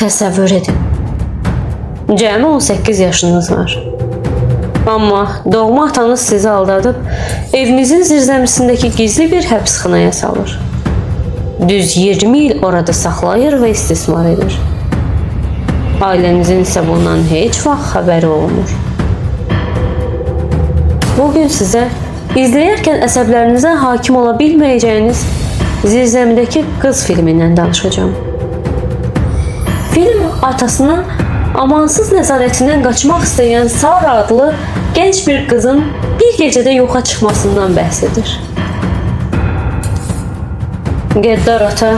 Təsəvvür edin. Cəmi 18 yaşınız var. Amma doğma atanız sizi aldadıb, evinizin zirzəmisindəki gizli bir həbsxanaya salır. Düz 20 il orada saxlayır və istismar edir. Ailənizin isə bundan heç vaxt xəbəri olmur. Bugün sizə izləyərkən əsəblərinizə hakim ola bilməyəcəyiniz Zirzəmidəki qız filmindən danışacağım. Film atasının amansız nəzarətindən qaçmaq istəyən Sara adlı gənc bir qızın bir gecədə yoxa çıxmasından bəhs edir. Qəddar ata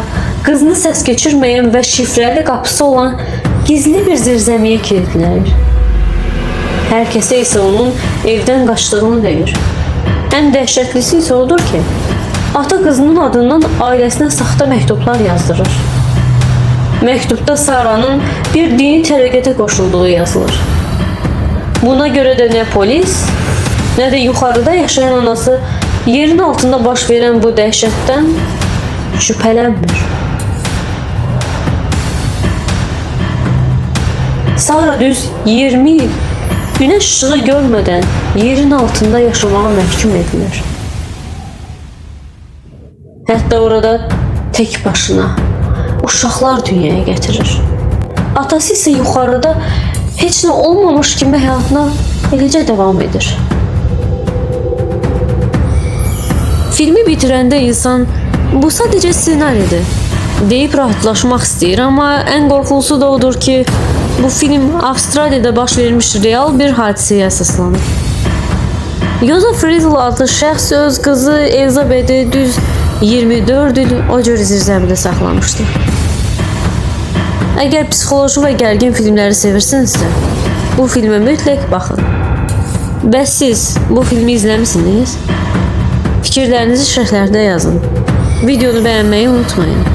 qızını səs keçirməyən və şifrəli qapısı olan gizli bir zirzəmiyə kilitləyir. Hər kəsə isə onun evdən qaçdığını deyir. Ən dəhşətlisi isə odur ki, ata qızının adından ailəsinə saxta məktublar yazdırır. Məktubda Sara'nın bir dini tərəqətə qoşulduğu yazılır. Buna görə də nə polis, nə də yuxarıda yaşayan anası yerin altında baş verən bu dəhşətdən şübhələnmir. Sara düz 20 il günəş işığı görmədən yerin altında yaşamağa məhkum edilir. Hətta orada tək başına uşaqlar dünyaya gətirir. Atası isə yuxarıda heç nə olmamış kimi həyatına eləcə davam edir. Filmi bitirəndə insan bu sadəcə ssenaridir deyib rahatlaşmaq istəyir, amma ən qorxulusu da odur ki, bu film Avstraliyada baş vermiş real bir hadisəyə əsaslanır. Joseph Frizzle adlı şəxs öz qızı Elizabeth'i düz 24 il o cür zirzəmidə saxlamışdı. Əgər psixoloji və gərgin filmləri sevirsinizsə, bu filmə mütləq baxın. Bəs siz bu filmi izləmisiniz? Fikirlərinizi şərhlərdə yazın. Videonu bəyənməyi unutmayın.